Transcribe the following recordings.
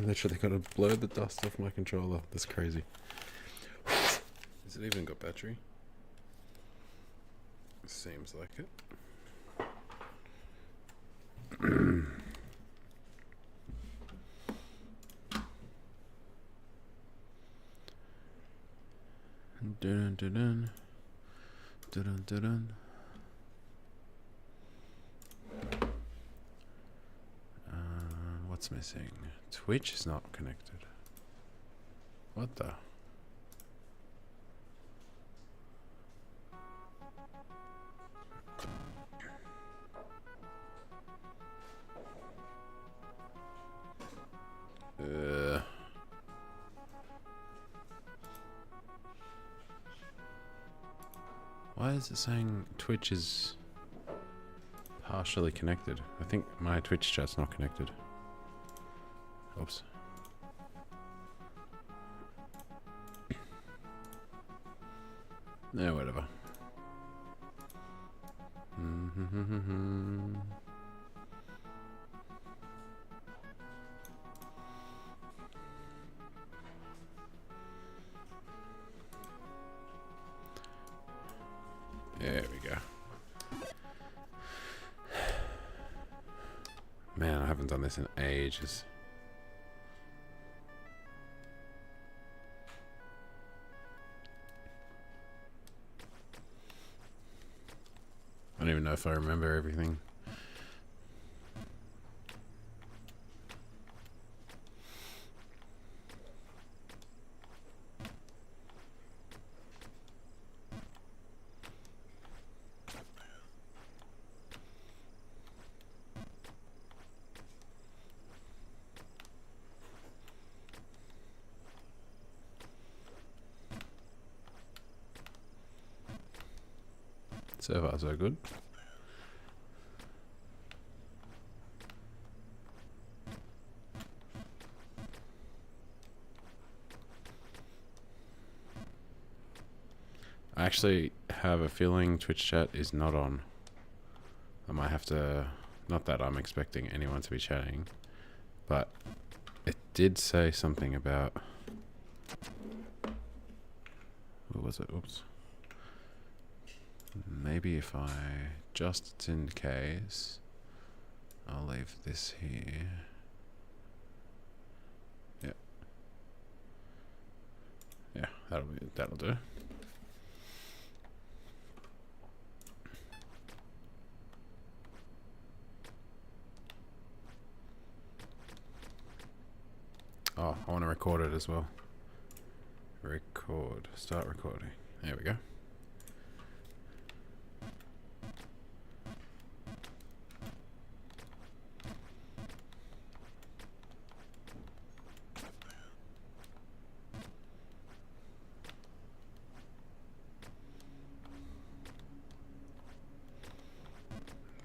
literally gotta blow the dust off my controller. That's crazy. Has it even got battery? Seems like it. Dun, dun, dun. Dun, dun, dun. What's missing? Twitch is not connected. What the? Why is it saying Twitch is partially connected? I think my Twitch chat's not connected. Oops. No, whatever. There we go. Man, I haven't done this in ages. I don't even know if I remember everything. So far, so good. I actually have a feeling Twitch chat is not on. I might have to, not that I'm expecting anyone to be chatting, but it did say something about, what was it? Oops. Maybe if I, just in case, I'll leave this here. Yeah. Yeah, that'll do. Oh, I want to record it as well. Record. Start recording. There we go.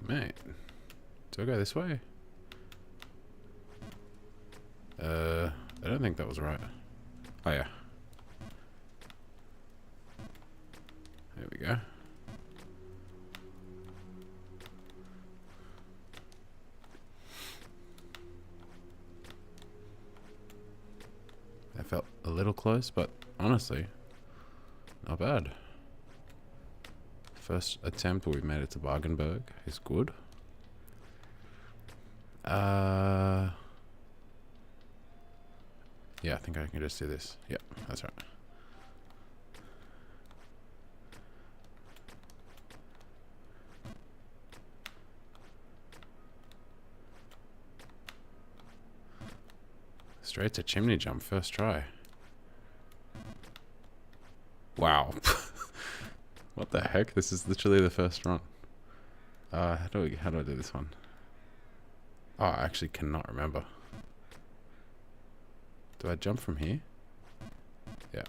Mate, do I go this way? I don't think that was right. Oh yeah. There we go. That felt a little close, but honestly, not bad. First attempt we've made it to Bargenberg is good. Yeah, I think I can just do this. Yeah, that's right. Straight to chimney jump, first try. Wow. What the heck? This is literally the first run. How do I do this one? Oh, I actually cannot remember. Do I jump from here? Yeah.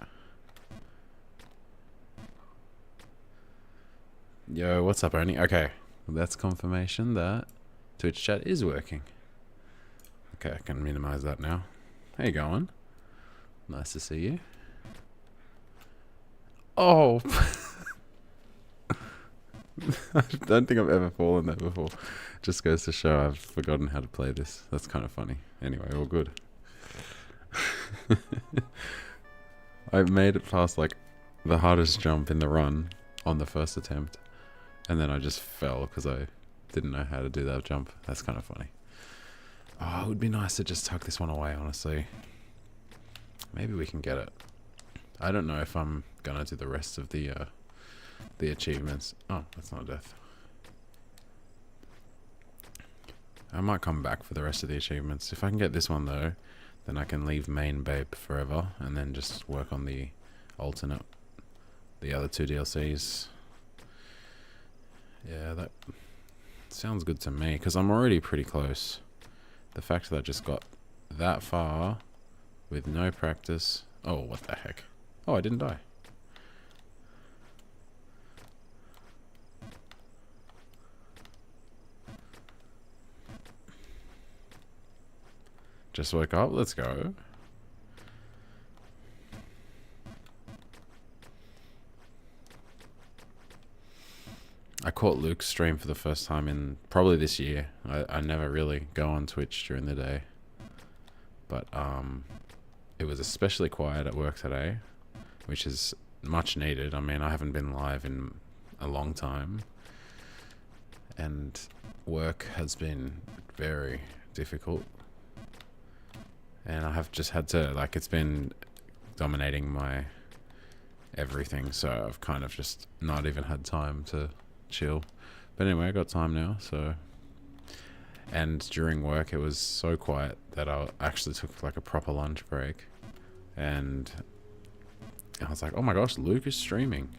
Yo, what's up, Ernie? Okay, well, that's confirmation that Twitch chat is working. Okay, I can minimize that now. How you going? Nice to see you. Oh! I don't think I've ever fallen there before. Just goes to show I've forgotten how to play this. That's kind of funny. Anyway, all good. I made it past like the hardest jump in the run on the first attempt, and then I just fell because I didn't know how to do that jump. That's kind of funny. Oh, it would be nice to just tuck this one away, honestly. Maybe we can get it. I don't know if I'm gonna do the rest of the achievements. Oh, that's not death. I might come back for the rest of the achievements. If I can get this one though, then I can leave main babe forever and then just work on the alternate, the other 2 DLCs. Yeah, that sounds good to me, because I'm already pretty close. The fact that I just got that far with no practice. Oh, what the heck. Oh, I didn't die. Just woke up, let's go. I caught Luke's stream for the first time in probably this year. I never really go on Twitch during the day. But it was especially quiet at work today, which is much needed. I mean, I haven't been live in a long time. And work has been very difficult. And I have just had to, like, it's been dominating my everything. So I've kind of just not even had time to chill. But anyway, I got time now, so. And during work, it was so quiet that I actually took like a proper lunch break. And I was like, oh my gosh, Luke is streaming.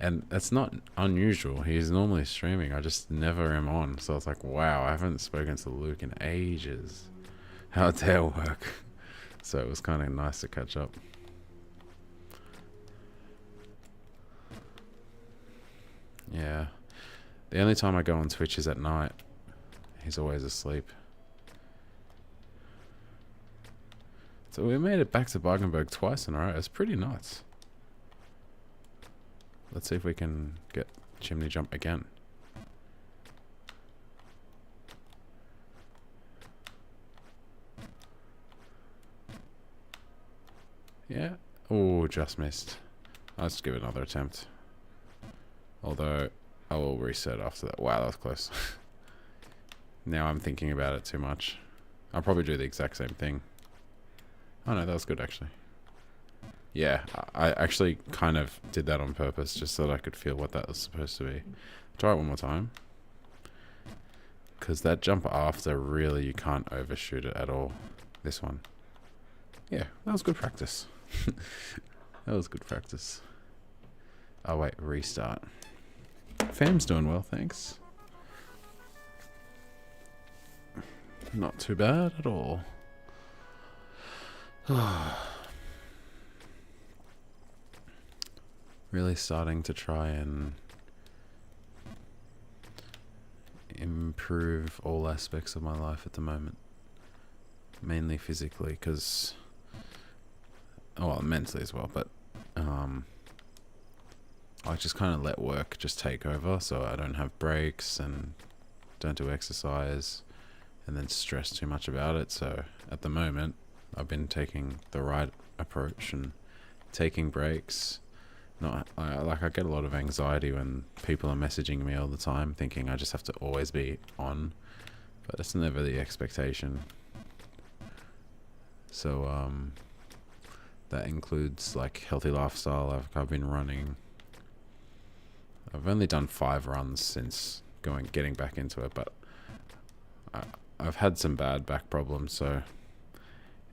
And that's not unusual. He's normally streaming. I just never am on. So I was like, wow, I haven't spoken to Luke in ages. How'd that work? So it was kind of nice to catch up. Yeah. The only time I go on Twitch is at night. He's always asleep. So we made it back to Bargenberg twice in a row. It's pretty nuts. Let's see if we can get chimney jump again. Yeah. Oh, just missed. Let's give it another attempt. Although, I will reset after that. Wow, that was close. Now I'm thinking about it too much. I'll probably do the exact same thing. Oh no, that was good actually. Yeah, I actually kind of did that on purpose just so that I could feel what that was supposed to be. Try it one more time. Because that jump after, really, you can't overshoot it at all. This one. Yeah, that was good practice. That was good practice. Oh wait, restart. Fam's doing well, thanks. Not too bad at all. Really starting to try and improve all aspects of my life at the moment. Mainly physically, because... Oh, well, mentally as well, but... I just kind of let work just take over, so I don't have breaks and don't do exercise and then stress too much about it. So at the moment, I've been taking the right approach and taking breaks. I get a lot of anxiety when people are messaging me all the time thinking I just have to always be on, but that's never the expectation. So that includes like healthy lifestyle. I've been running. I've only done 5 runs since getting back into it, but I've had some bad back problems, so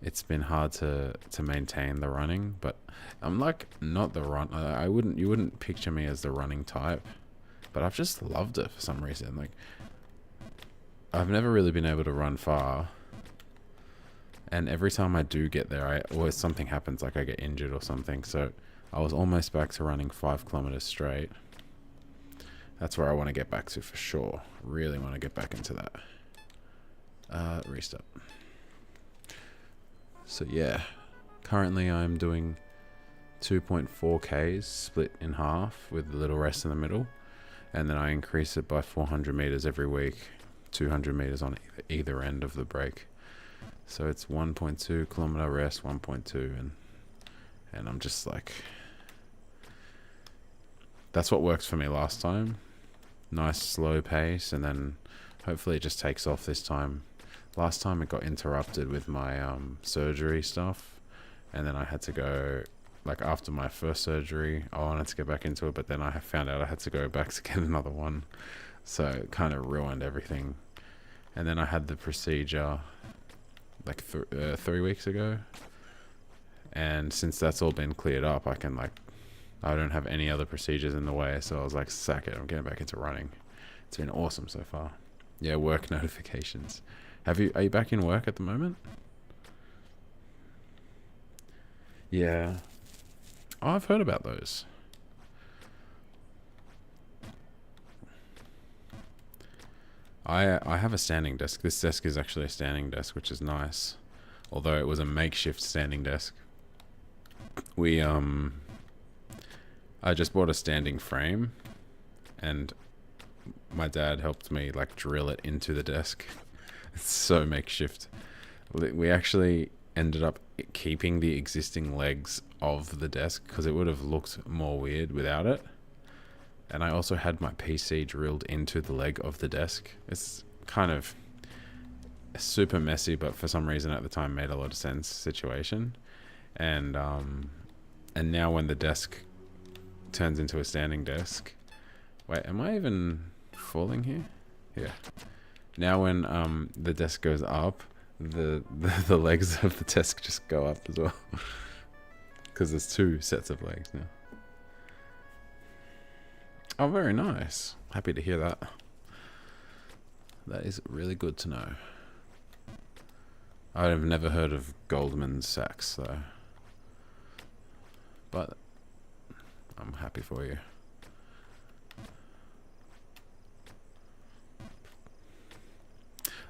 it's been hard to maintain the running. But I'm like not the run. You wouldn't picture me as the running type, but I've just loved it for some reason. Like I've never really been able to run far, and every time I do get there, always something happens, like I get injured or something. So I was almost back to running 5 kilometers straight. That's where I want to get back to for sure. Really want to get back into that. Restart. So yeah, currently I'm doing 2.4 Ks split in half with a little rest in the middle, and then I increase it by 400 meters every week, 200 meters on either end of the break. So it's 1.2 kilometer rest, 1.2, and I'm just like, that's what worked for me last time. Nice slow pace, and then hopefully it just takes off this time. Last time it got interrupted with my surgery stuff, and then I had to go, like after my first surgery, I wanted to get back into it, but then I found out I had to go back to get another one. So it kind of ruined everything. And then I had the procedure like 3 weeks ago. And since that's all been cleared up, I don't have any other procedures in the way. So I was like, sack it, I'm getting back into running. It's been awesome so far. Yeah, work notifications. Are you back in work at the moment? Yeah. Oh, I've heard about those. I have a standing desk. This desk is actually a standing desk, which is nice. Although it was a makeshift standing desk. I just bought a standing frame, and my dad helped me like drill it into the desk. It's so makeshift. We actually ended up keeping the existing legs of the desk because it would have looked more weird without it. And I also had my PC drilled into the leg of the desk. It's kind of super messy, but for some reason at the time made a lot of sense situation. And now when the desk turns into a standing desk, wait, am I even falling here? Yeah. Now when the desk goes up, the legs of the desk just go up as well, because there's 2 sets of legs now. Oh, very nice. Happy to hear that. That is really good to know. I've never heard of Goldman Sachs, though. But I'm happy for you.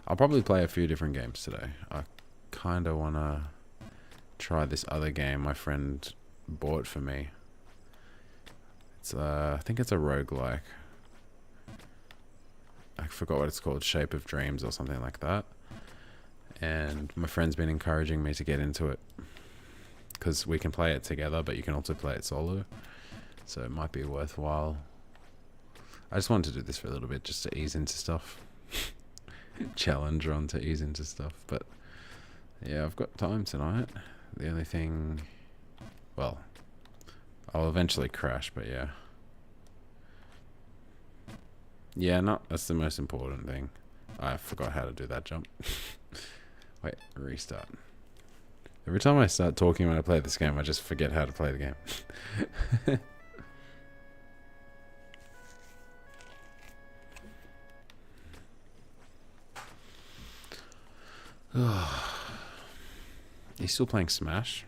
I'll probably play a few different games today. I kind of want to try this other game my friend bought for me. It's I think it's a roguelike. I forgot what it's called, Shape of Dreams or something like that. And my friend's been encouraging me to get into it because we can play it together, but you can also play it solo. So it might be worthwhile. I just wanted to do this for a little bit just to ease into stuff. Challenge Ron to ease into stuff. But yeah, I've got time tonight. The only thing, well, I'll eventually crash, but yeah. Yeah, that's the most important thing. I forgot how to do that jump. Wait, restart. Every time I start talking when I play this game, I just forget how to play the game. You still playing Smash?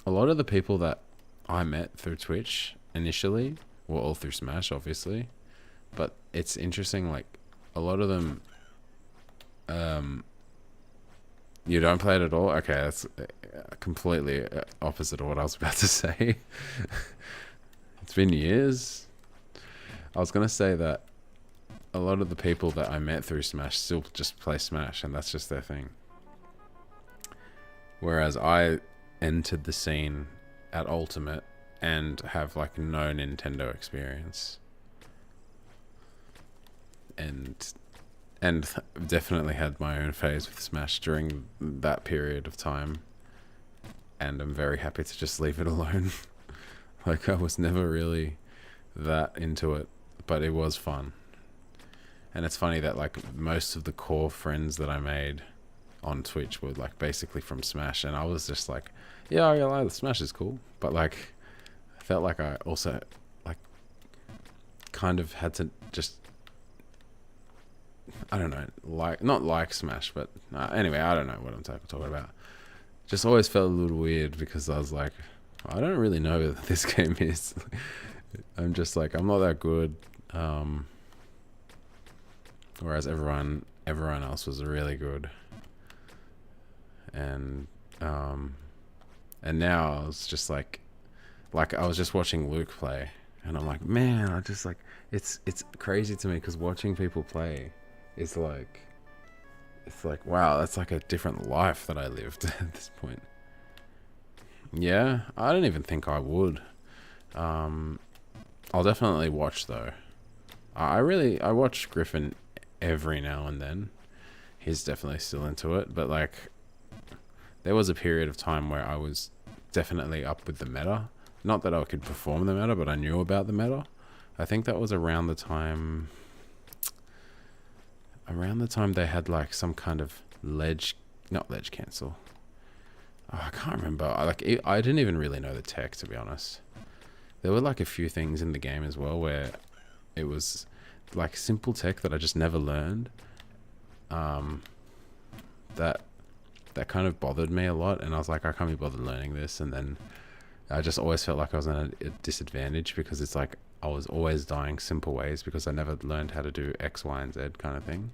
A lot of the people that I met through Twitch initially were all through Smash, obviously. But it's interesting, like, a lot of them... you don't play it at all? Okay, that's completely opposite of what I was about to say. It's been years. I was going to say that a lot of the people that I met through Smash still just play Smash, and that's just their thing. Whereas I entered the scene at Ultimate and have like no Nintendo experience. And definitely had my own phase with Smash during that period of time. And I'm very happy to just leave it alone. Like, I was never really that into it, but it was fun. And it's funny that like most of the core friends that I made on Twitch were like basically from Smash, and I was just like, yeah, I like Smash is cool, but like I felt like I also like kind of had to just, I don't know, like not like Smash, but anyway, I don't know what I'm talking about. Just always felt a little weird because I was like, I don't really know what this game is. I'm just like, I'm not that good. Whereas everyone else was really good. And now I was just like I was just watching Luke play, and I'm like, man, I just like, it's crazy to me because watching people play is like It's like, wow, that's like a different life that I lived at this point. Yeah, I don't even think I would. I'll definitely watch though. I watch Griffin every now and then. He's definitely still into it, but like there was a period of time where I was definitely up with the meta. Not that I could perform the meta, but I knew about the meta. I think that was around the time they had like some kind of not ledge cancel. Oh, I can't remember. I didn't even really know the tech, to be honest. There were like a few things in the game as well where it was like simple tech that I just never learned. That kind of bothered me a lot, and I was like, I can't be bothered learning this. And then I just always felt like I was in a disadvantage because it's like I was always dying simple ways because I never learned how to do X, Y, and Z kind of thing.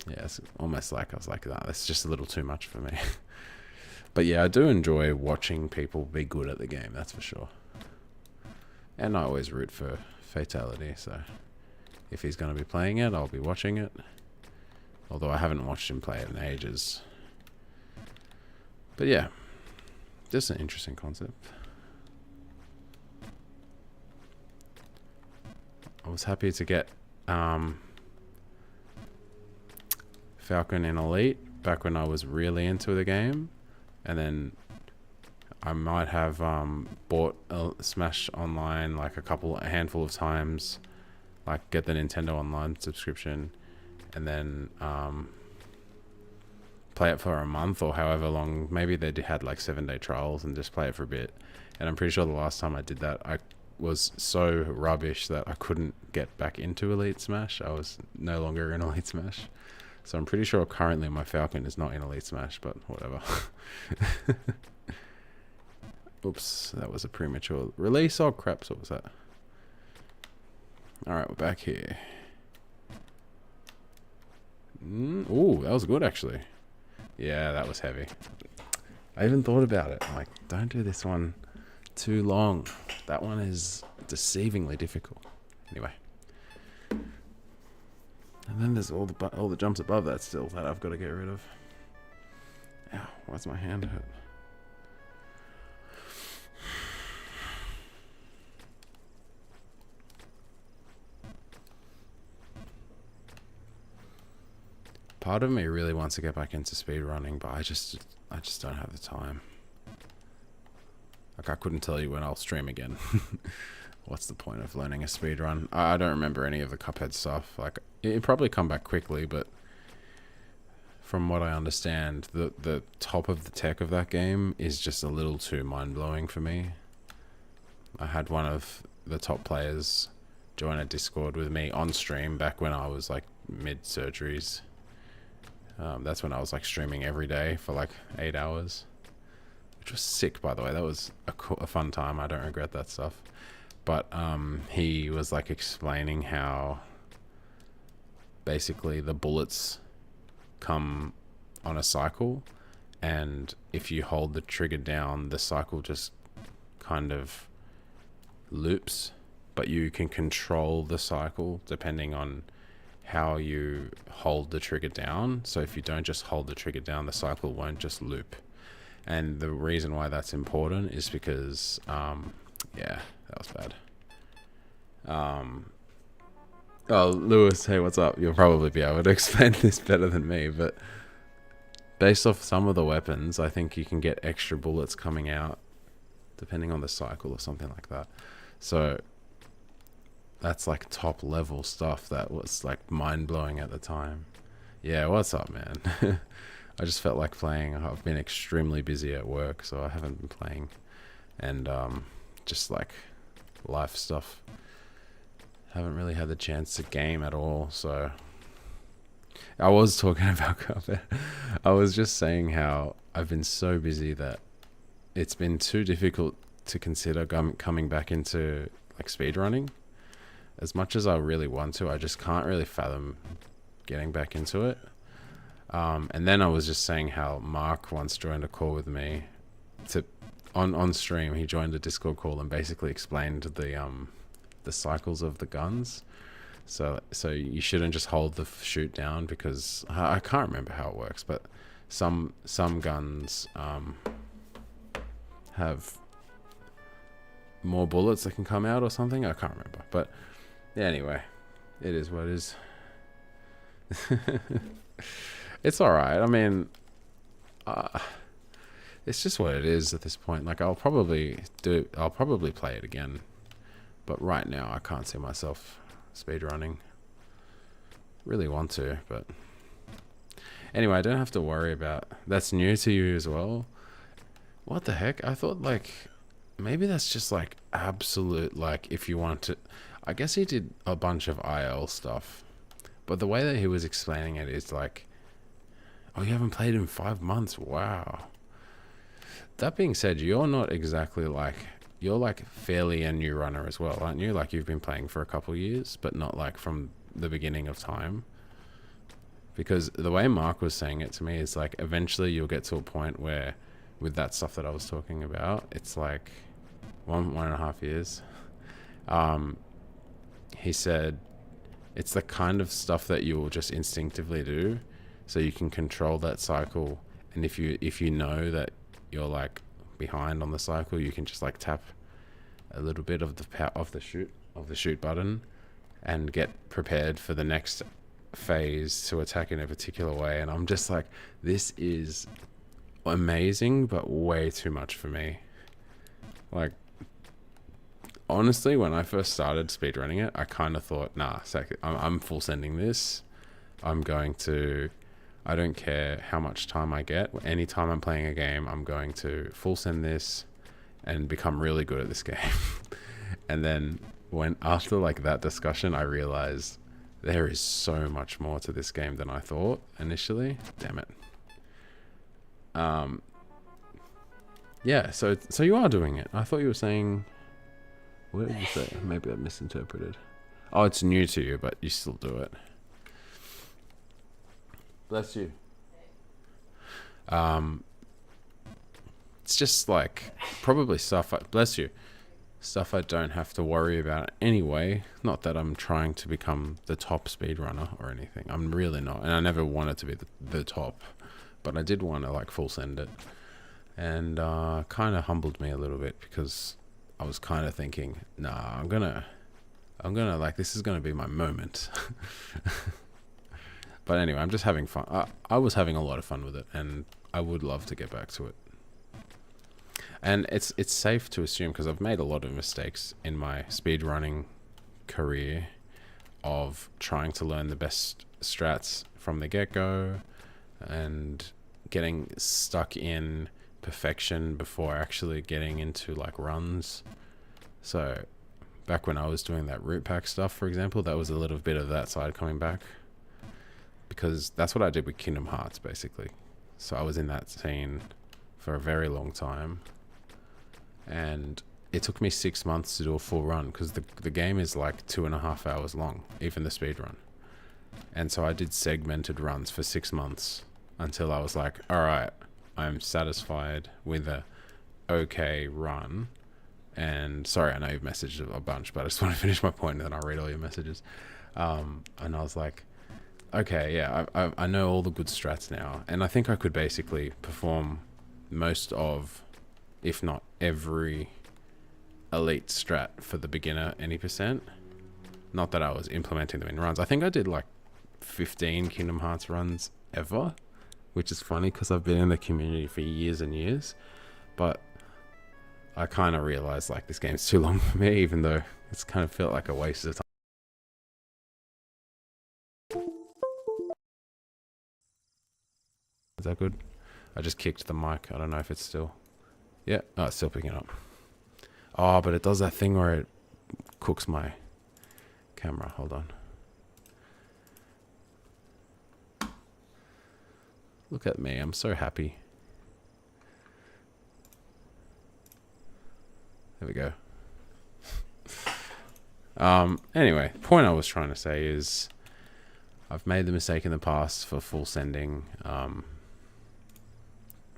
Yeah, it's almost like I was like, nah, that's just a little too much for me. But yeah, I do enjoy watching people be good at the game, that's for sure. And I always root for Fatality, so if he's going to be playing it, I'll be watching it. Although I haven't watched him play it in ages. But yeah, just an interesting concept. I was happy to get Falcon in Elite back when I was really into the game, and then I might have bought Smash Online like a handful of times, like get the Nintendo Online subscription, and then play it for a month or however long. Maybe they had like 7-day trials and just play it for a bit. And I'm pretty sure the last time I did that, I was so rubbish that I couldn't get back into Elite Smash. I was no longer in Elite Smash. So I'm pretty sure currently my Falcon is not in Elite Smash, but whatever. Oops, that was a premature release. Oh crap, so what was that? Alright, we're back here. Ooh, that was good actually. Yeah, that was heavy. I even thought about it. I'm like, don't do this one too long. That one is deceivingly difficult. Anyway. And then there's all the jumps above that still that I've got to get rid of. Ow, why's my hand hurt? Part of me really wants to get back into speedrunning, but I just don't have the time. Like, I couldn't tell you when I'll stream again. What's the point of learning a speedrun? I don't remember any of the Cuphead stuff. Like, it'd probably come back quickly, but from what I understand, the top of the tech of that game is just a little too mind-blowing for me. I had one of the top players join a Discord with me on stream back when I was like mid-surgeries. That's when I was like streaming every day for like 8 hours, which was sick, by the way. That was a fun time. I don't regret that stuff. But he was like explaining how basically the bullets come on a cycle, and if you hold the trigger down, the cycle just kind of loops, but you can control the cycle depending on how you hold the trigger down. So if you don't just hold the trigger down, the cycle won't just loop. And the reason why that's important is because yeah, that was bad. Oh, Lewis, hey, what's up? You'll probably be able to explain this better than me, but based off some of the weapons, I think you can get extra bullets coming out depending on the cycle or something like that. So that's like top level stuff that was like mind blowing at the time. Yeah, what's up, man? I just felt like playing. I've been extremely busy at work, so I haven't been playing, and just like life stuff. Haven't really had the chance to game at all. So I was talking about Cuphead. I was just saying how I've been so busy that it's been too difficult to consider coming back into like speedrunning. As much as I really want to, I just can't really fathom getting back into it. And then I was just saying how Mark once joined a call with me on stream. He joined a Discord call and basically explained the cycles of the guns. So you shouldn't just hold the shoot down, because I can't remember how it works, but some guns have more bullets that can come out or something. I can't remember, but yeah, anyway, it is what it is. It's all right. I mean, it's just what it is at this point. Like, I'll probably play it again, but right now I can't see myself speedrunning. Really want to, but anyway, I don't have to worry about. That's new to you as well. What the heck? I thought, like, maybe that's just like absolute, like, if you want to. I guess he did a bunch of IL stuff, but the way that he was explaining it is like, oh, you haven't played in 5 months? Wow. That being said, you're not exactly like, you're like fairly a new runner as well, aren't you? Like, you've been playing for a couple of years, but not like from the beginning of time. Because the way Mark was saying it to me is like, eventually you'll get to a point where, with that stuff that I was talking about, it's like 1.5 years. He said it's the kind of stuff that you will just instinctively do, so you can control that cycle. And if you know that you're like behind on the cycle, you can just like tap a little bit of the shoot button and get prepared for the next phase to attack in a particular way. And I'm just like, this is amazing, but way too much for me. Like, honestly, when I first started speedrunning it, I kind of thought, nah, I'm full sending this. I don't care how much time I get. Anytime I'm playing a game, I'm going to full send this and become really good at this game. And then after like that discussion, I realized there is so much more to this game than I thought initially. Damn it. Yeah, so you are doing it. I thought you were saying, what did you say? Maybe I misinterpreted. Oh, it's new to you, but you still do it. Bless you. It's just like probably stuff. Bless you. Stuff I don't have to worry about anyway. Not that I'm trying to become the top speedrunner or anything. I'm really not, and I never wanted to be the top. But I did want to like full send it, and kind of humbled me a little bit, because I was kind of thinking, nah, I'm gonna like, this is gonna be my moment. But anyway, I'm just having fun. I was having a lot of fun with it, and I would love to get back to it. And it's safe to assume, because I've made a lot of mistakes in my speedrunning career of trying to learn the best strats from the get-go and getting stuck in perfection before actually getting into like runs. So back when I was doing that root pack stuff, for example, that was a little bit of that side coming back, because that's what I did with Kingdom Hearts basically. So I was in that scene for a very long time, and it took me 6 months to do a full run, because the game is like 2.5 hours long, even the speed run. And so I did segmented runs for 6 months until I was like, all right, I'm satisfied with a okay run. And sorry, I know you've messaged a bunch, but I just want to finish my point and then I'll read all your messages. And I was like, okay, yeah, I know all the good strats now, and I think I could basically perform most of, if not every, elite strat for the beginner any percent. Not that I was implementing them in runs. I think I did like 15 Kingdom Hearts runs ever, which is funny because I've been in the community for years and years, but I kind of realized like this game's too long for me, even though it's kind of felt like a waste of time. Is that good? I just kicked the mic. I don't know if it's still... Yeah, oh, it's still picking up. Oh, but it does that thing where it cooks my camera. Hold on. Look at me. I'm so happy. There we go. Anyway, point I was trying to say is I've made the mistake in the past for full sending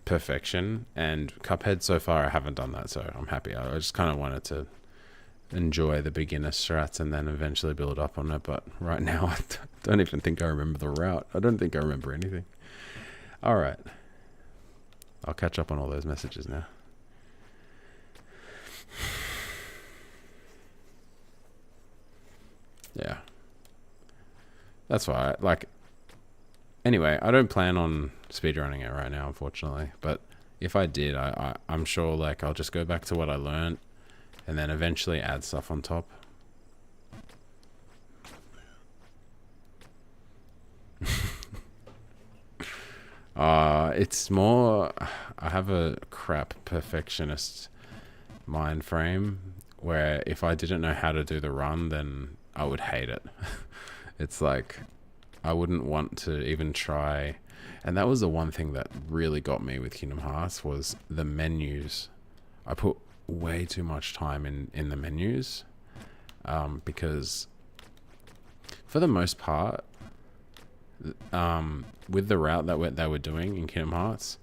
perfection, and Cuphead so far I haven't done that, so I'm happy. I just kind of wanted to enjoy the beginner strats and then eventually build up on it. But right now, I don't even think I remember the route. I don't think I remember anything. All right. I'll catch up on all those messages now. Yeah. That's why, anyway, I don't plan on speedrunning it right now, unfortunately. But if I did, I'm sure, I'll just go back to what I learned and then eventually add stuff on top. It's more, I have a crap perfectionist mind frame where if I didn't know how to do the run, then I would hate it. It's like, I wouldn't want to even try. And that was the one thing that really got me with Kingdom Hearts was the menus. I put way too much time in the menus because for the most part, with the route that they were doing in Kingdom Hearts,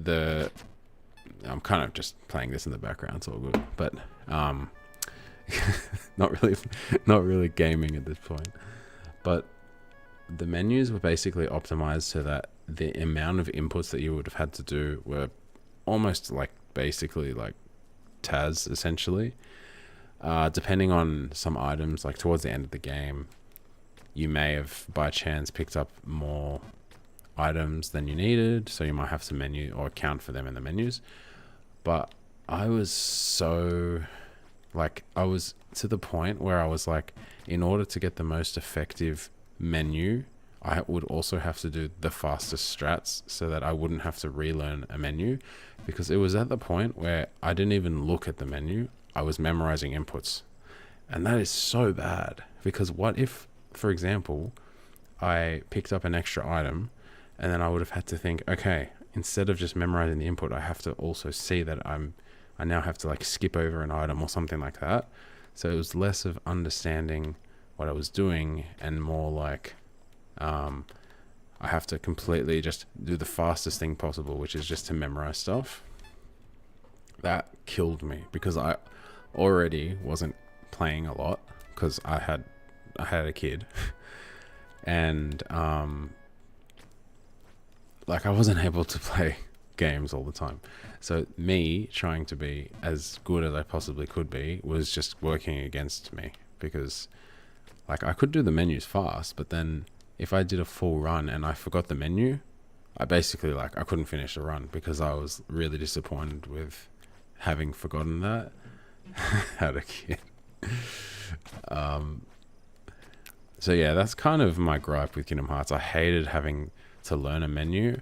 I'm kind of just playing this in the background, it's all good, but not really gaming at this point. But the menus were basically optimized so that the amount of inputs that you would have had to do were almost basically TAS essentially. Depending on some items, towards the end of the game, you may have by chance picked up more items than you needed, so you might have to menu or account for them in the menus. But I was so I was to the point where I was in order to get the most effective menu, I would also have to do the fastest strats so that I wouldn't have to relearn a menu, because it was at the point where I didn't even look at the menu. I was memorizing inputs, and that is so bad, because what if, for example, I picked up an extra item and then I would have had to think, okay, instead of just memorizing the input, I have to also see that I now have to skip over an item or something like that. So it was less of understanding what I was doing and more I have to completely just do the fastest thing possible, which is just to memorize stuff. That killed me because I already wasn't playing a lot because I had a kid and I wasn't able to play games all the time. So me trying to be as good as I possibly could be was just working against me, because I could do the menus fast, but then if I did a full run and I forgot the menu, I basically I couldn't finish the run because I was really disappointed with having forgotten that. Had a kid. So yeah, that's kind of my gripe with Kingdom Hearts. I hated having to learn a menu.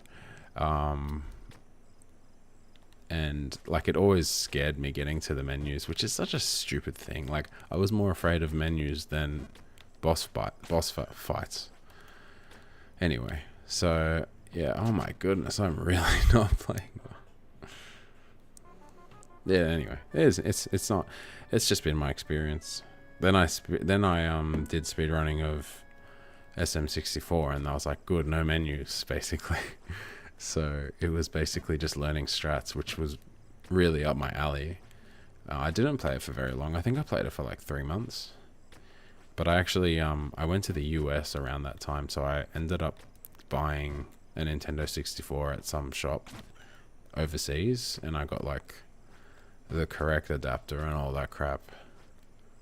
And it always scared me getting to the menus, which is such a stupid thing. I was more afraid of menus than boss fights. Anyway, so yeah, oh my goodness, I'm really not playing well. Yeah, anyway, it's not. It's just been my experience. Then I did speedrunning of SM64, and I was good, no menus, basically. So it was basically just learning strats, which was really up my alley. I didn't play it for very long. I think I played it for 3 months. But I actually, I went to the US around that time, so I ended up buying a Nintendo 64 at some shop overseas, and I got the correct adapter and all that crap.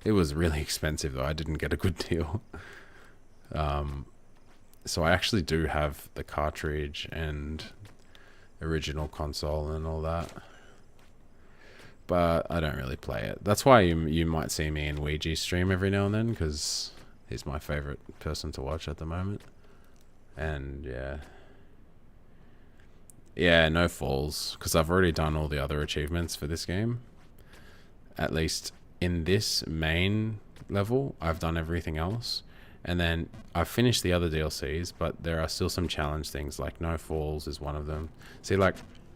It was really expensive though. I didn't get a good deal. So I actually do have the cartridge and original console and all that, but I don't really play it. That's why you might see me in Ouija stream every now and then, because he's my favorite person to watch at the moment. And yeah, no falls, because I've already done all the other achievements for this game. At least in this main level, I've done everything else. And then I've finished the other DLCs, but there are still some challenge things, no falls is one of them. See,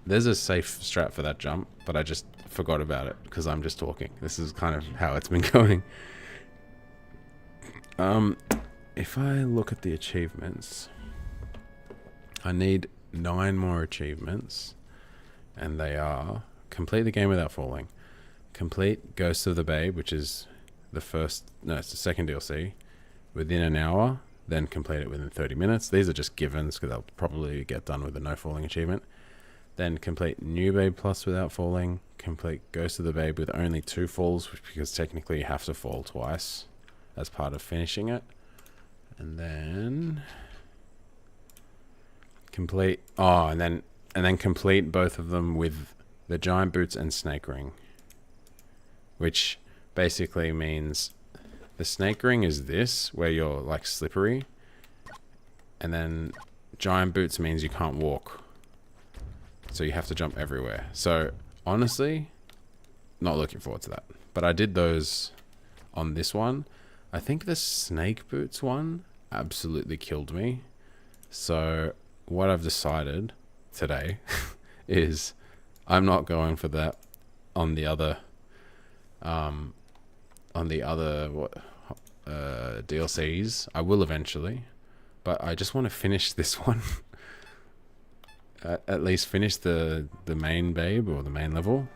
there's a safe strat for that jump, but I just forgot about it because I'm just talking. This is kind of how it's been going. If I look at the achievements, I need 9 more achievements, and they are: complete the game without falling, complete Ghost of the Babe, which is it's the second DLC within an hour, then complete it within 30 minutes. These are just givens because they'll probably get done with a no falling achievement. Then complete New Babe Plus without falling. Complete Ghost of the Babe with only 2 falls, because technically you have to fall twice as part of finishing it. And then complete and then complete both of them with the Giant Boots and Snake Ring, which basically means the Snake Ring is this, where you're like slippery, and then Giant Boots means you can't walk, so you have to jump everywhere. So honestly, not looking forward to that. But I did those on this one. I think the Snake Boots one absolutely killed me. So what I've decided today is I'm not going for that on the other DLCs. I will eventually, but I just want to finish this one. At least finish the main babe or the main level,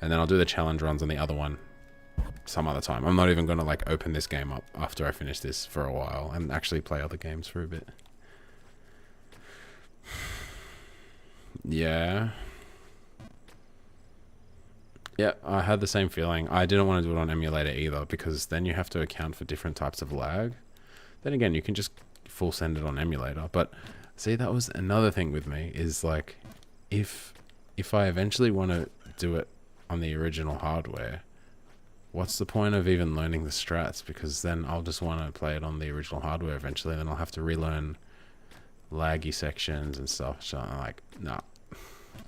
and then I'll do the challenge runs on the other one some other time. I'm not even going to like open this game up after I finish this for a while and actually play other games for a bit. Yeah, I had the same feeling. I didn't want to do it on emulator either, because then you have to account for different types of lag. Then again, you can just full send it on emulator. But see, that was another thing with me, is like, if I eventually want to do it on the original hardware, what's the point of even learning the strats? Because then I'll just want to play it on the original hardware eventually, then I'll have to relearn laggy sections and stuff. So I'm like, nah,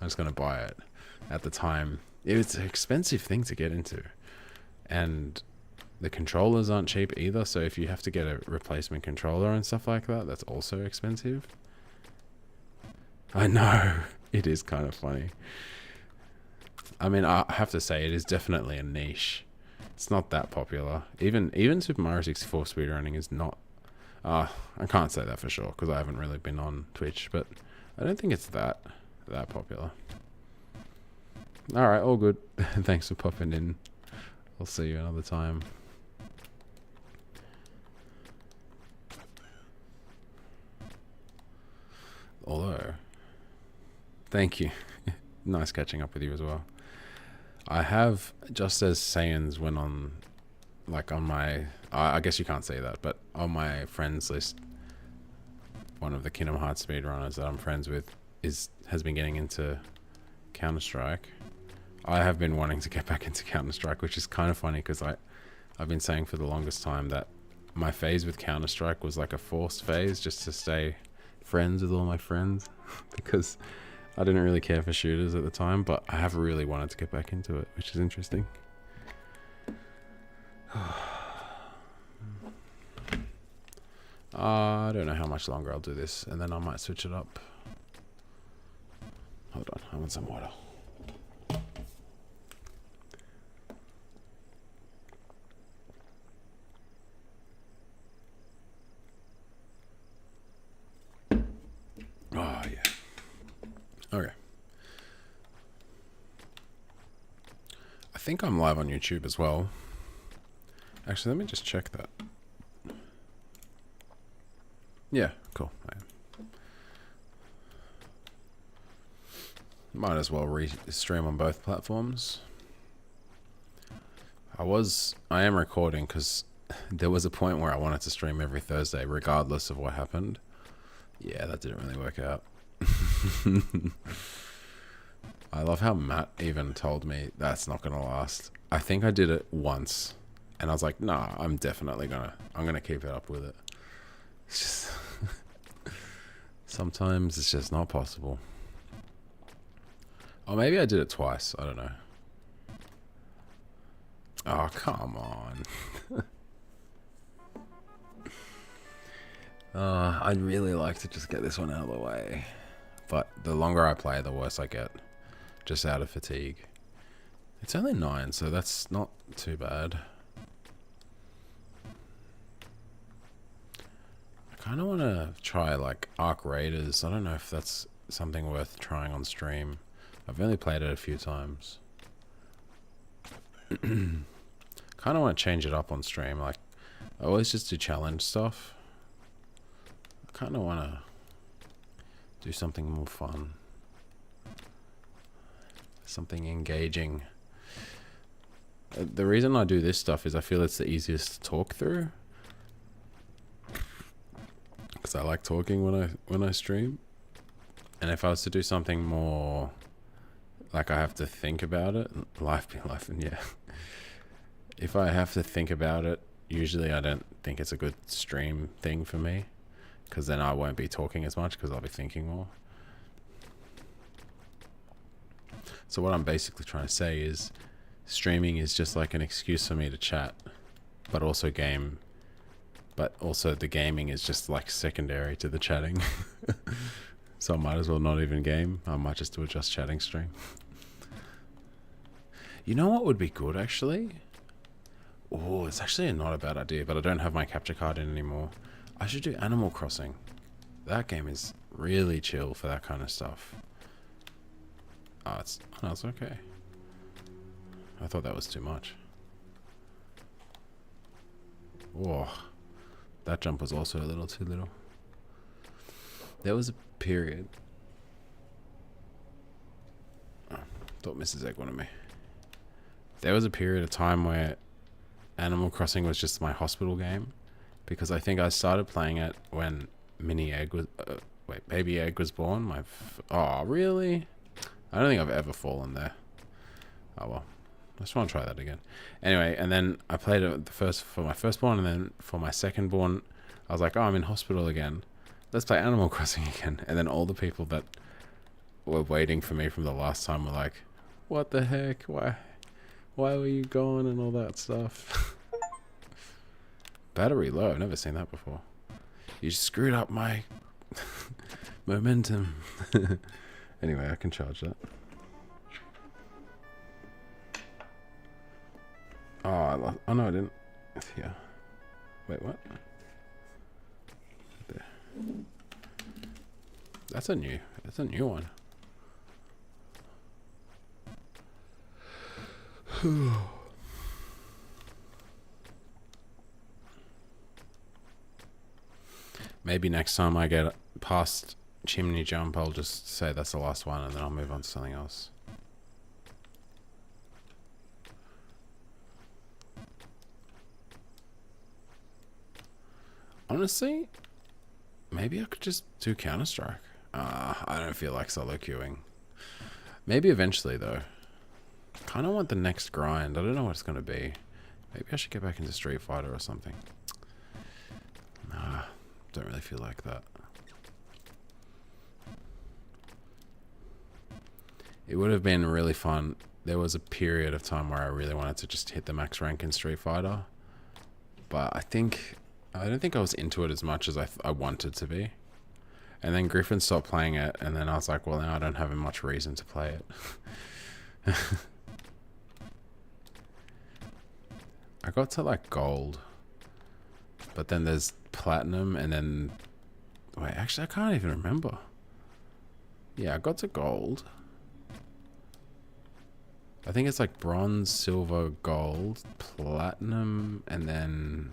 I'm just going to buy it. At the time, it's an expensive thing to get into, and the controllers aren't cheap either. So if you have to get a replacement controller and stuff like that, that's also expensive. I know, it is kind of funny. I mean, I have to say, it is definitely a niche. It's not that popular. Even Super Mario 64 speedrunning is not. I can't say that for sure because I haven't really been on Twitch, but I don't think it's that popular. All right, all good. Thanks for popping in. I'll see you another time. Although, thank you. Nice catching up with you as well. I have, just as Saiyans went on, like on my, I guess you can't say that, but on my friends list, one of the Kingdom Hearts speedrunners that I'm friends with has been getting into Counter-Strike. I have been wanting to get back into Counter-Strike, which is kind of funny because I've been saying for the longest time that my phase with Counter-Strike was like a forced phase just to stay friends with all my friends because I didn't really care for shooters at the time, but I have really wanted to get back into it, which is interesting. I don't know how much longer I'll do this, and then I might switch it up. Hold on, I want some water. Oh, yeah. Okay. I think I'm live on YouTube as well. Actually, let me just check that. Yeah, cool. I am. Might as well stream on both platforms. I am recording because there was a point where I wanted to stream every Thursday regardless of what happened. Yeah, that didn't really work out. I love how Matt even told me that's not going to last. I think I did it once and I was like, nah, I'm gonna keep it up with it. It's just sometimes it's just not possible. Or maybe I did it twice. I don't know. Oh, come on. I'd really like to just get this one out of the way. But the longer I play, the worse I get. Just out of fatigue. It's only 9, so that's not too bad. I kind of want to try like Arc Raiders. I don't know if that's something worth trying on stream. I've only played it a few times. Because Kind of want to change it up on stream. Like, I always just do challenge stuff. I kind of want to do something more fun. Something engaging. The reason I do this stuff is I feel it's the easiest to talk through. Because I like talking when I stream. And if I was to do something more like I have to think about it, life be life, and yeah. If I have to think about it, usually I don't think it's a good stream thing for me, because then I won't be talking as much because I'll be thinking more. So what I'm basically trying to say is streaming is just like an excuse for me to chat, but also game. But also the gaming is just like secondary to the chatting. So I might as well not even game. I might just do a just chatting stream. You know what would be good actually? Oh, it's actually not a bad idea, but I don't have my capture card in anymore. I should do Animal Crossing. That game is really chill for that kind of stuff. Oh, no, it's okay. I thought that was too much. Whoa. That jump was also a little too little. There was a period. Oh, thought Mrs. Egg wanted me. There was a period of time where Animal Crossing was just my hospital game, because I think I started playing it when Baby Egg was born. Oh, really? I don't think I've ever fallen there. Oh well. I just want to try that again. Anyway, and then I played it for my firstborn, and then for my secondborn, I was like, oh, I'm in hospital again. Let's play Animal Crossing again. And then all the people that were waiting for me from the last time were like, what the heck? Why were you gone and all that stuff? Battery low. I've never seen that before. You screwed up my momentum. Anyway, I can charge that. Oh, no, I didn't. Yeah. Wait, what? There. That's a new one. Maybe next time I get past Chimney Jump, I'll just say that's the last one, and then I'll move on to something else. Honestly, maybe I could just do Counter-Strike. I don't feel like solo queuing. Maybe eventually, though. Kind of want the next grind. I don't know what it's going to be. Maybe I should get back into Street Fighter or something. Nah, don't really feel like that. It would have been really fun. There was a period of time where I really wanted to just hit the max rank in Street Fighter. But I don't think I was into it as much as I wanted to be. And then Griffin stopped playing it, and then I was like, well, now I don't have much reason to play it. I got to like gold, but then there's platinum, and then wait, actually I can't even remember. Yeah, I got to gold. I think it's like bronze, silver, gold, platinum, and then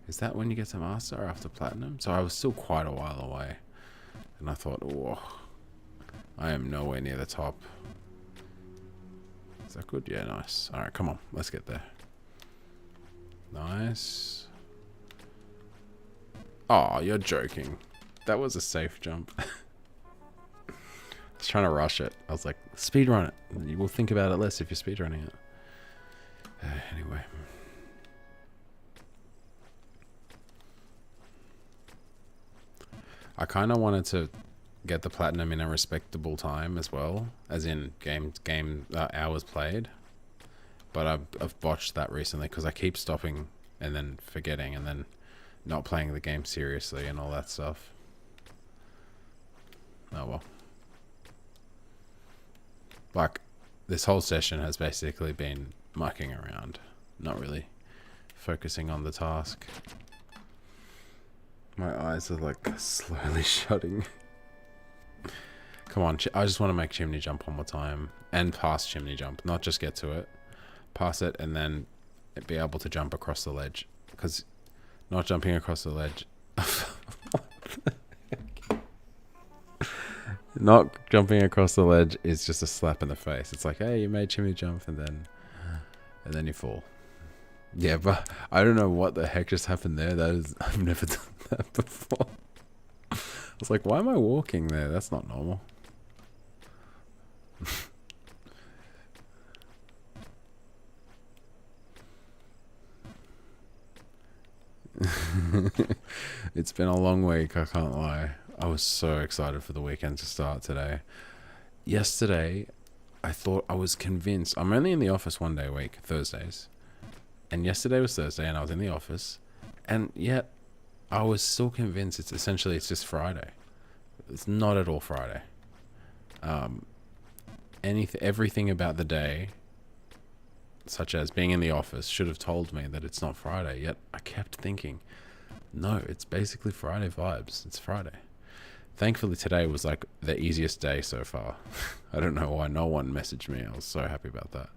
is that when you get to master after platinum? So I was still quite a while away, and I thought, oh, I am nowhere near the top. Is that good? Yeah, nice. All right, come on, let's get there. Nice. Oh, you're joking. That was a safe jump. I was trying to rush it. I was like, speedrun it. You will think about it less if you're speedrunning it. Anyway. I kind of wanted to get the platinum in a respectable time as well, as in game hours played. But I've botched that recently because I keep stopping and then forgetting and then not playing the game seriously and all that stuff. Oh well. Like, this whole session has basically been mucking around, not really focusing on the task. My eyes are like slowly shutting. Come on, I just want to make Chimney Jump one more time and pass Chimney Jump, not just get to it. Pass it and then be able to jump across the ledge, because not jumping across the ledge not jumping across the ledge is just a slap in the face. It's like, hey, you made Chimney jump and then you fall. Yeah, but I don't know what the heck just happened there. I've never done that before. I was like, why am I walking there? That's not normal. It's been a long week, I can't lie. I was so excited for the weekend to start today. Yesterday, I thought I was convinced. I'm only in the office one day a week, Thursdays. And yesterday was Thursday and I was in the office. And yet, I was still convinced it's just Friday. It's not at all Friday. Everything about the day, such as being in the office, should have told me that it's not Friday. Yet I kept thinking, no, it's basically Friday vibes. It's Friday. Thankfully, today was like the easiest day so far. I don't know why no one messaged me. I was so happy about that.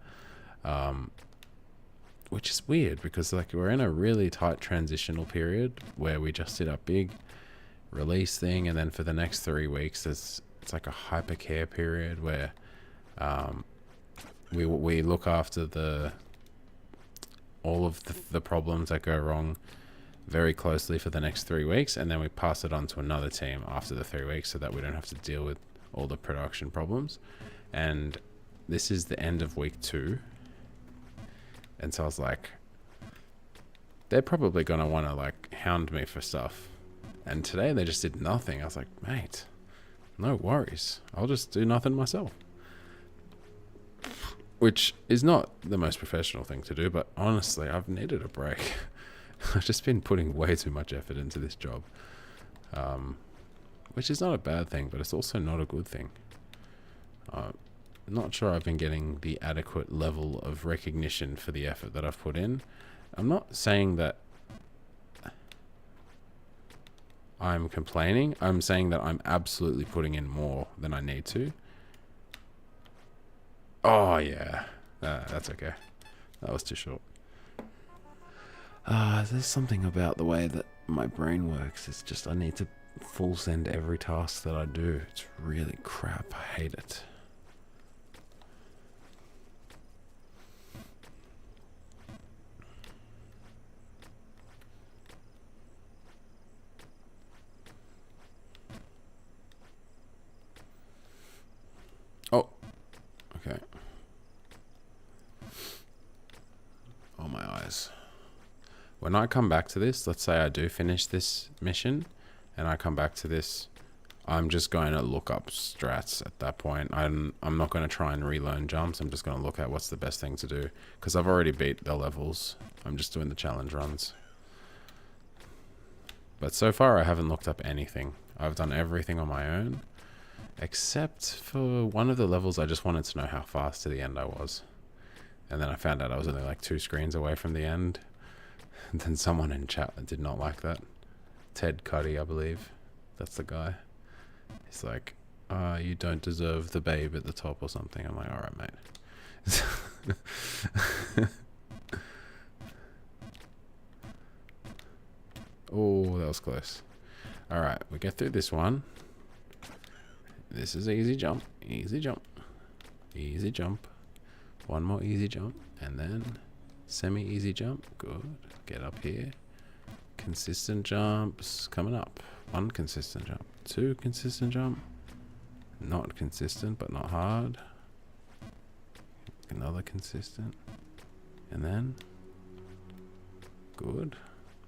Which is weird because like we're in a really tight transitional period where we just did a big release thing, and then for the next 3 weeks, it's like a hypercare period where we look after all of the problems that go wrong very closely for the next 3 weeks, and then we pass it on to another team after the 3 weeks so that we don't have to deal with all the production problems. And this is the end of week 2, and so I was like, they're probably gonna want to like hound me for stuff, and today they just did nothing. I was like, mate, no worries, I'll just do nothing myself. Which is not the most professional thing to do, but honestly, I've needed a break. I've just been putting way too much effort into this job, which is not a bad thing, but it's also not a good thing. Not sure I've been getting the adequate level of recognition for the effort that I've put in. I'm not saying that I'm complaining. I'm saying that I'm absolutely putting in more than I need to. Oh, yeah. That's okay. That was too short. There's something about the way that my brain works. It's just I need to full send every task that I do. It's really crap. I hate it. Oh, okay. Oh, my eyes. When I come back to this, let's say I do finish this mission and I come back to this, I'm just going to look up strats at that point. I'm not going to try and relearn jumps. I'm just going to look at what's the best thing to do because I've already beat the levels. I'm just doing the challenge runs. But so far I haven't looked up anything. I've done everything on my own except for one of the levels. I just wanted to know how fast to the end I was. And then I found out I was only like 2 screens away from the end. And then someone in chat did not like that. Ted Cuddy, I believe. That's the guy. He's like, you don't deserve the babe at the top or something. I'm like, all right, mate. Oh, that was close. All right, we get through this one. This is easy jump, easy jump, easy jump. One more easy jump, and then semi-easy jump. Good. Get up here. Consistent jumps coming up. 1 consistent jump. 2 consistent jump. Not consistent, but not hard. Another consistent. And then. Good.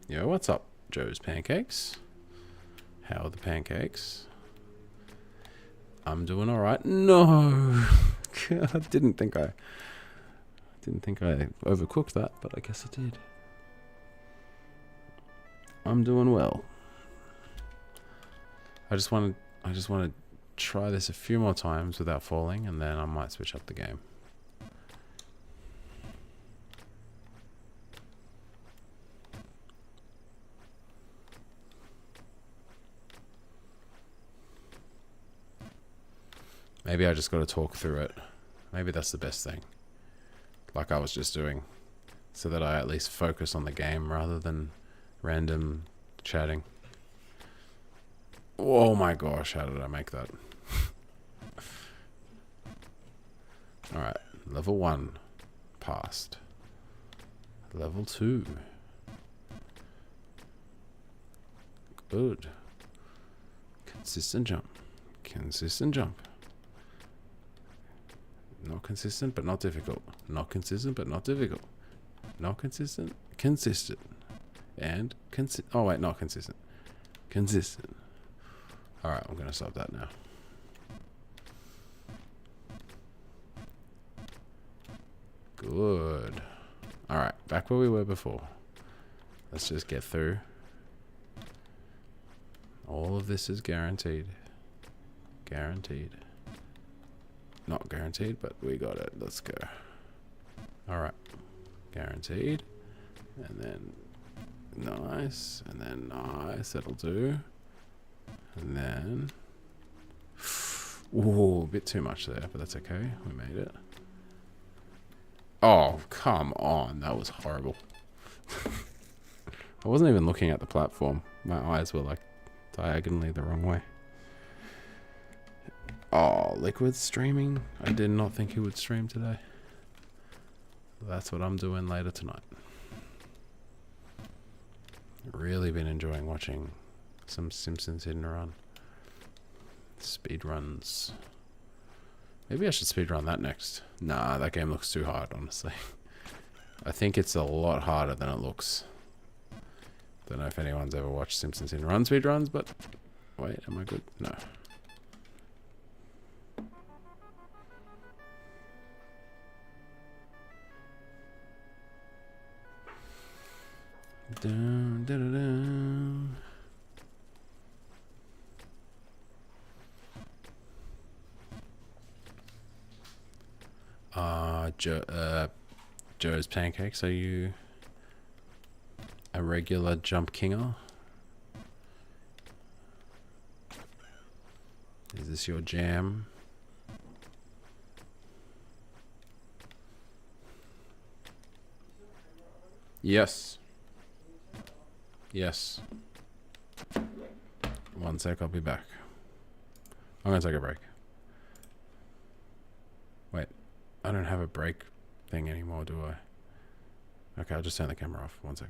Yo, what's up, Joe's Pancakes? How are the pancakes? I'm doing alright. No! I didn't think I overcooked that, but I guess I did. I'm doing well. I just want to try this a few more times without falling, and then I might switch up the game. Maybe I just got to talk through it. Maybe that's the best thing. Like I was just doing. so that I at least focus on the game rather than random chatting. Oh my gosh, how did I make that? Alright, level 1 passed. Level 2. Good. Consistent jump. Consistent jump. Not consistent, but not difficult. Not consistent, but not difficult. Not consistent. Consistent. And oh wait, not consistent. Consistent. Alright, I'm going to stop that now. Good. Alright, back where we were before. Let's just get through. All of this is guaranteed. Guaranteed. Not guaranteed, but we got it. Let's go. Alright. Guaranteed. And then nice. And then nice. That'll do. And then... Ooh, a bit too much there, but that's okay. We made it. Oh, come on. That was horrible. I wasn't even looking at the platform. My eyes were like diagonally the wrong way. Oh, Liquid's streaming. I did not think he would stream today. That's what I'm doing later tonight. Really been enjoying watching some Simpsons hit and run. Speedruns. Maybe I should speedrun that next. Nah, that game looks too hard, honestly. I think it's a lot harder than it looks. Don't know if anyone's ever watched Simpsons hit and run speedruns, but... Wait, am I good? No. Dun, dun, dun, dun. Joe's Pancakes, are you a regular jump kinger? Is this your jam? Yes. Yes. One sec, I'll be back. I'm gonna take a break. Wait, I don't have a break thing anymore, do I? Okay, I'll just turn the camera off. One sec.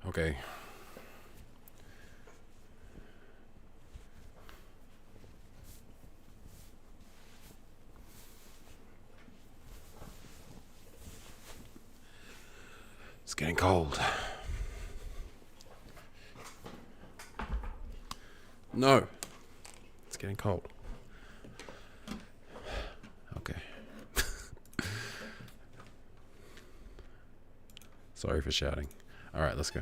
Okay. It's getting cold. No. It's getting cold. Okay. Sorry for shouting. Alright, let's go.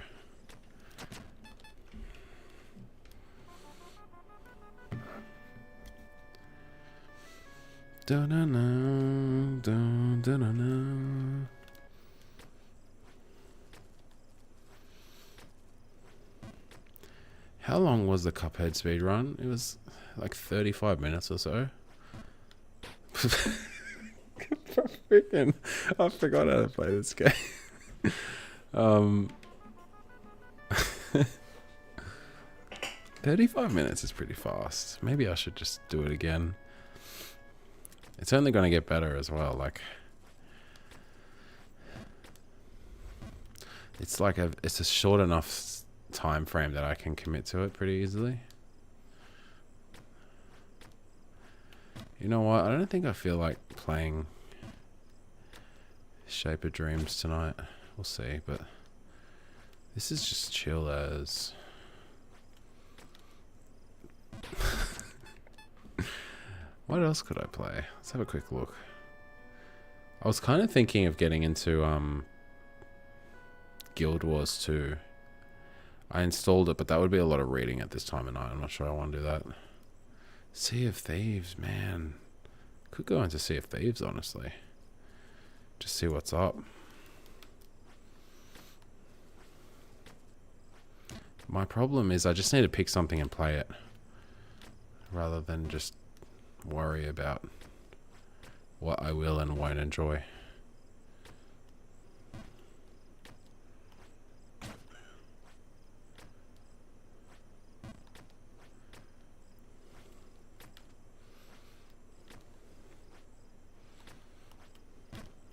Da-na-na, da-da-na-na. How long was the Cuphead speedrun? It was like 35 minutes or so. Freaking, I forgot how to play this game. 35 minutes is pretty fast. Maybe I should just do it again. It's only going to get better as well. Like, it's like it's a short enough time frame that I can commit to it pretty easily. You know what? I don't think I feel like playing Shape of Dreams tonight. We'll see, but this is just chill as. What else could I play? Let's have a quick look. I was kind of thinking of getting into Guild Wars 2. I installed it, but that would be a lot of reading at this time of night. I'm not sure I want to do that. Sea of Thieves, man. Could go into Sea of Thieves, honestly. Just see what's up. My problem is I just need to pick something and play it, rather than just worry about what I will and won't enjoy.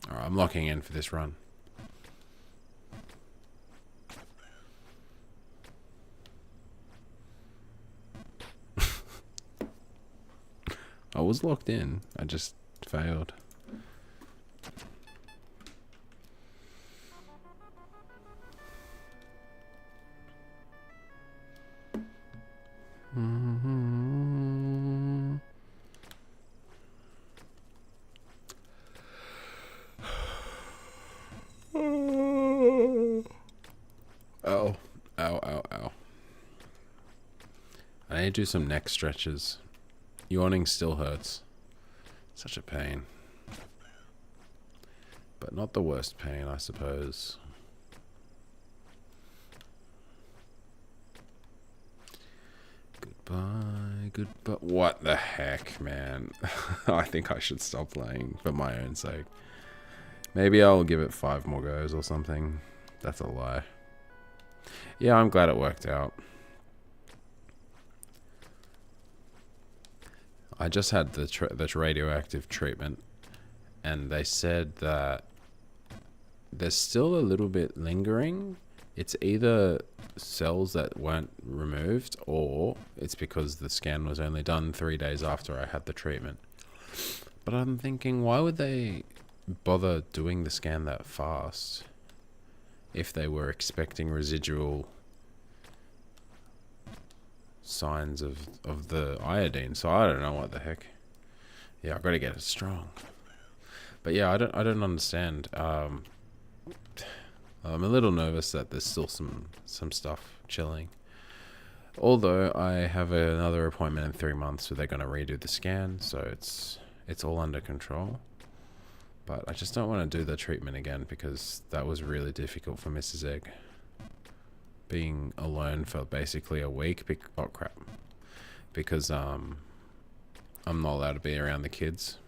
Alright, I'm locking in for this run. I was locked in. I just failed. Ow. Ow, ow, ow. I need to do some neck stretches. Yawning still hurts. Such a pain. But not the worst pain, I suppose. Goodbye, goodbye. What the heck, man? I think I should stop playing for my own sake. Maybe I'll give it 5 more goes or something. That's a lie. Yeah, I'm glad it worked out. I just had the radioactive treatment, and they said that there's still a little bit lingering. It's either cells that weren't removed, or it's because the scan was only done 3 days after I had the treatment. But I'm thinking, why would they bother doing the scan that fast if they were expecting residual signs of the iodine? So I don't know what the heck. Yeah, I've got to get it strong. But yeah, I don't understand. I'm a little nervous that there's still some stuff chilling. Although I have another appointment in 3 months where they're going to redo the scan, so it's all under control. But I just don't want to do the treatment again because that was really difficult for Mrs. Egg. Being alone for basically a week. Oh crap! Because I'm not allowed to be around the kids.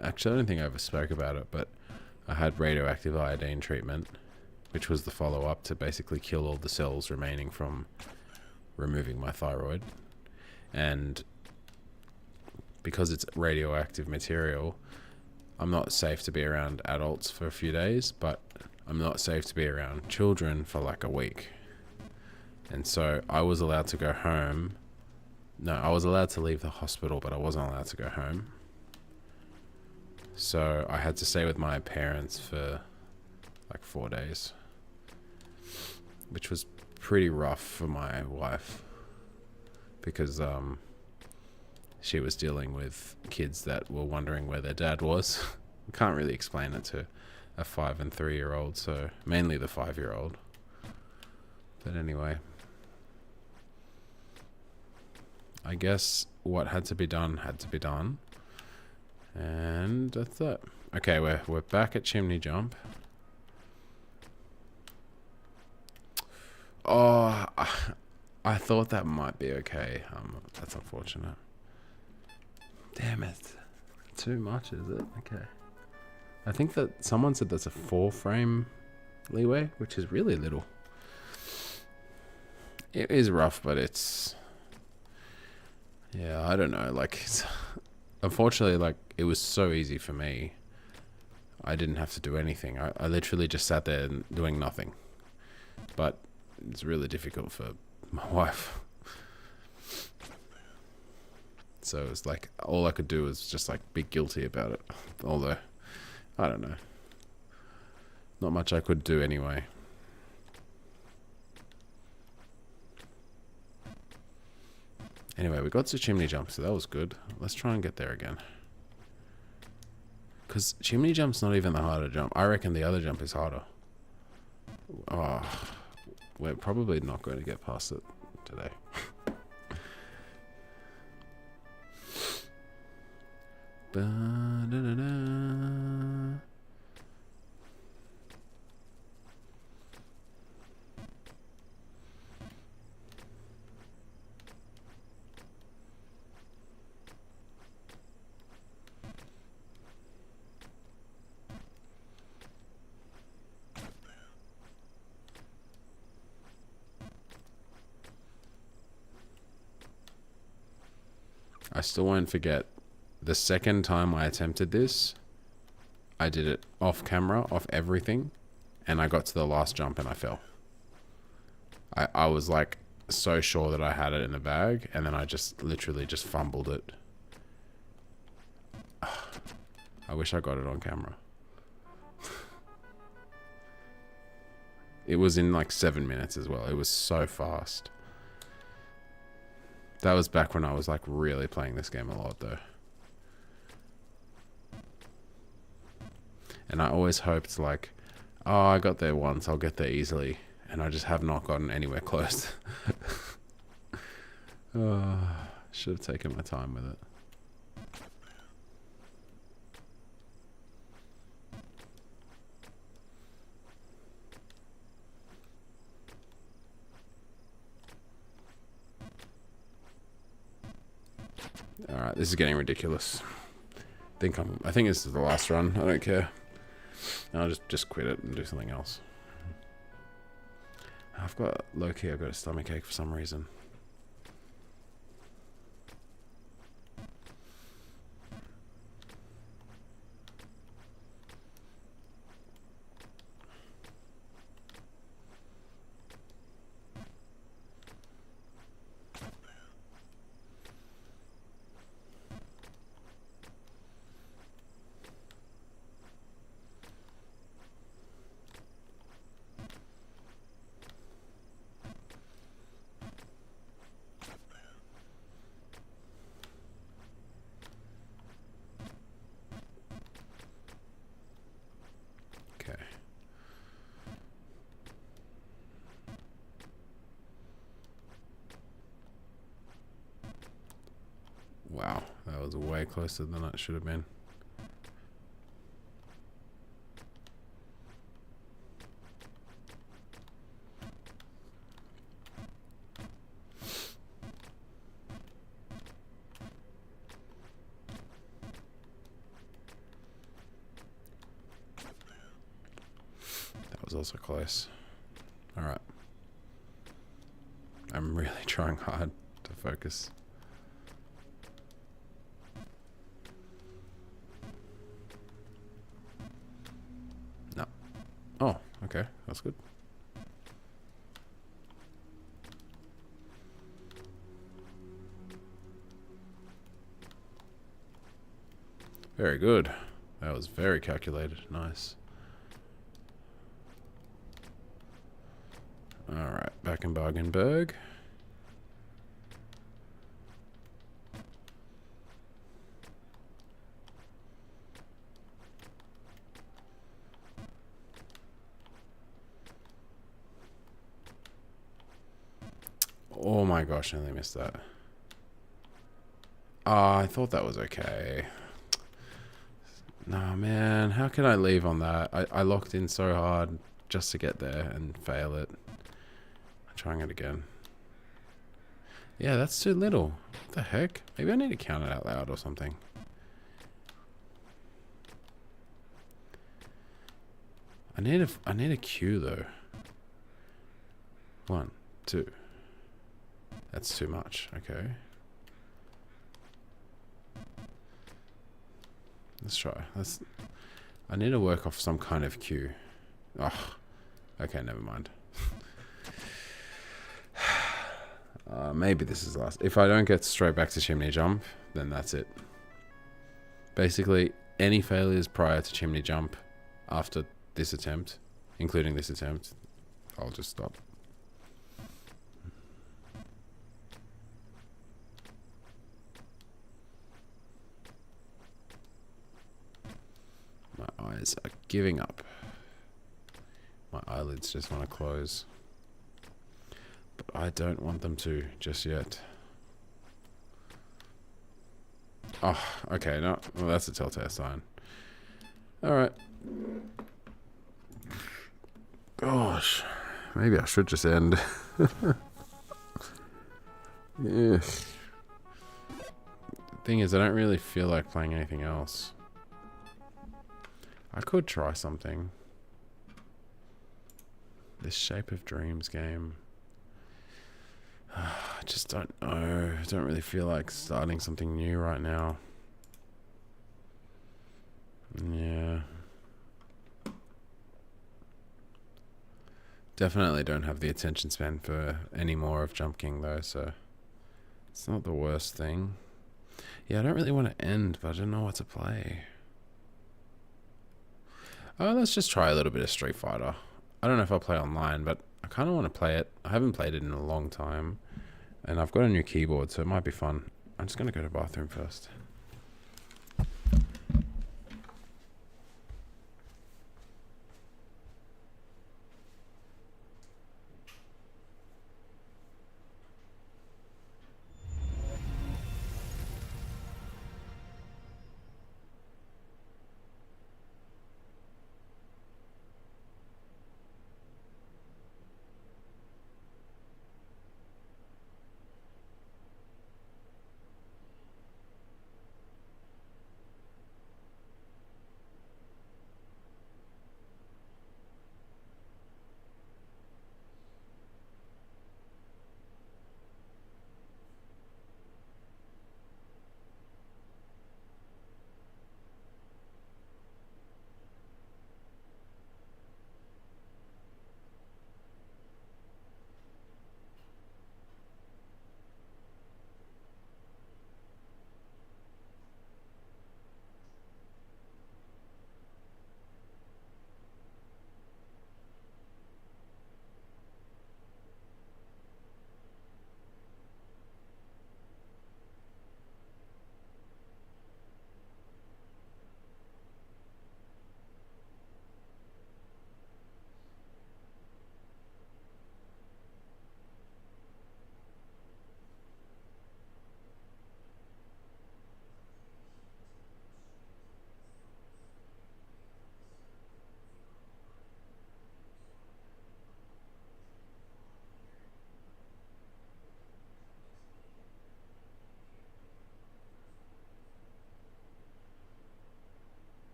Actually, I don't think I ever spoke about it, but I had radioactive iodine treatment, which was the follow-up to basically kill all the cells remaining from removing my thyroid. And because it's radioactive material, I'm not safe to be around adults for a few days, but I'm not safe to be around children for like a week. And so I was allowed to go home. No, I was allowed to leave the hospital, but I wasn't allowed to go home. So I had to stay with my parents for like 4 days, which was pretty rough for my wife because she was dealing with kids that were wondering where their dad was. Can't really explain it to a 5 and 3-year-old, so mainly the 5-year-old. But anyway, I guess what had to be done had to be done, and that's it. Okay, we're back at Chimney Jump. Oh, I thought that might be okay. That's unfortunate. Damn it. Too much, is it? Okay. I think that someone said there's a 4-frame leeway, which is really little. It is rough, but it's... Yeah, I don't know. Like, unfortunately, like, it was so easy for me. I didn't have to do anything. I literally just sat there and doing nothing. But it's really difficult for my wife. So it's like, all I could do was just like be guilty about it. Although, I don't know. Not much I could do anyway. Anyway, we got to Chimney Jump, so that was good. Let's try and get there again. Because Chimney Jump's not even the harder jump. I reckon the other jump is harder. Oh, we're probably not going to get past it today. Ba-da-da-da. I still won't forget the second time I attempted this. I did it off camera, off everything, and I got to the last jump and I fell. I was like so sure that I had it in the bag, and then I just literally just fumbled it. I wish I got it on camera. It was in like 7 minutes as well. It was so fast. That was back when I was like really playing this game a lot though. And I always hoped like, oh, I got there once, I'll get there easily. And I just have not gotten anywhere close. Oh, should have taken my time with it. Alright, this is getting ridiculous. I think this is the last run. I don't care. I'll just quit it and do something else. I've got low-key, I've got a stomachache for some reason. Wow, that was way closer than it should have been. That was also close. All right. I'm really trying hard to focus. Oh, That's good. Very good. That was very calculated. Nice. Alright, back in Bargenberg. Oh my gosh, I nearly missed that. Ah, I thought that was okay. Nah, man, how can I leave on that? I locked in so hard just to get there and fail it. I'm trying it again. Yeah, that's too little. What the heck? Maybe I need to count it out loud or something. I need a cue though. 1, 2. That's too much. Okay. Let's try. I need to work off some kind of cue. Oh, okay, never mind. Maybe this is the last. If I don't get straight back to chimney jump, then that's it. Basically, any failures prior to chimney jump after this attempt, including this attempt, I'll just stop. My eyes are giving up. My eyelids just want to close. But I don't want them to just yet. Oh, okay, no. Well, that's a telltale sign. Alright. Gosh. Maybe I should just end. Yeah. Thing is, I don't really feel like playing anything else. I could try something. This Shape of Dreams game. I just don't know. I don't really feel like starting something new right now. Yeah. Definitely don't have the attention span for any more of Jump King though, so it's not the worst thing. Yeah, I don't really want to end, but I don't know what to play. Oh, let's just try a little bit of Street Fighter. I don't know if I'll play online, but I kind of want to play it. I haven't played it in a long time. And I've got a new keyboard, so it might be fun. I'm just going to go to the bathroom first.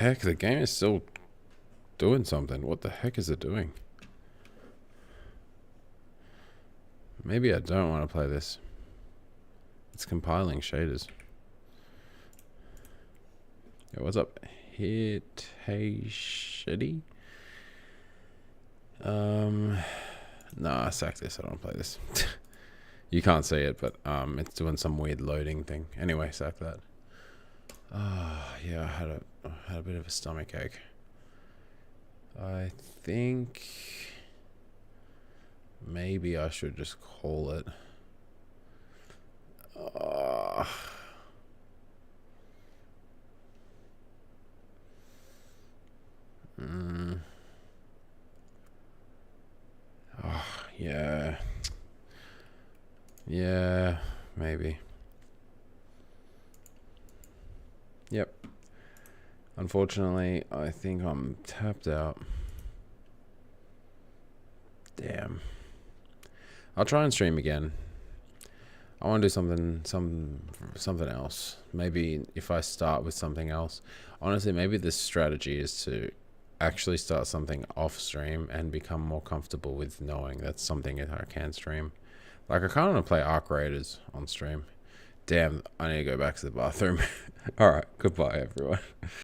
heck? The game is still doing something. What the heck is it doing? Maybe I don't want to play this. It's compiling shaders. Yo, what's up? Hey, shitty? Nah, sack this. I don't play this. You can't see it, but it's doing some weird loading thing. Anyway, sack that. Yeah, I had a bit of a stomach ache. I think maybe I should just call it. Yeah. Yeah, maybe. Yep. Unfortunately, I think I'm tapped out. Damn. I'll try and stream again. I want to do something else. Maybe if I start with something else. Honestly, maybe the strategy is to actually start something off stream and become more comfortable with knowing that's something that I can stream. Like, I kind of want to play Arc Raiders on stream. Damn, I need to go back to the bathroom. Alright, goodbye everyone.